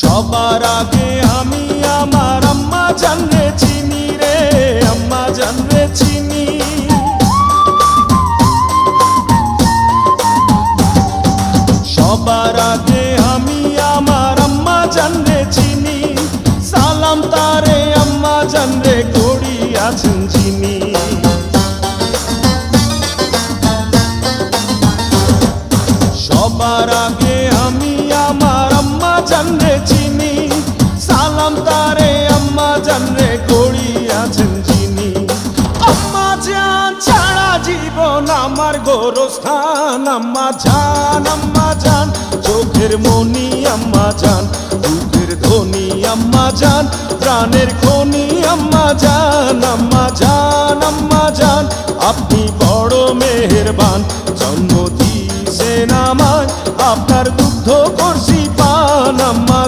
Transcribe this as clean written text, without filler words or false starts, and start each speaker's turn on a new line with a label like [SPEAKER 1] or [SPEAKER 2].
[SPEAKER 1] সবার আগে আমি আমার আম্মা জানরে চিনি রে, আম্মা জানরে চিনি। সবার আগে আমি আমার আম্মা জানরে চিনি, সালাম তারে আম্মা জানরে করিয়াছেন যিনি। সবার আগে আমি আমার আম্মা জানরে চিনি, সালাম তারে আম্মা জানরে করিয়াছেন যিনি। আম্মা জান ছাড়া জীবন আমার গোরস্থান, আম্মা জান চোখের মনি আম্মা জান, বুকের ধ্বনি আম্মা জান, প্রাণের খনি আম্মা জান। আম্মা জান আপনি বড় মেহেরবান, জন্ম দিয়েছেন আমায়, আপনার দুগ্ধ করছি পান। আম্মা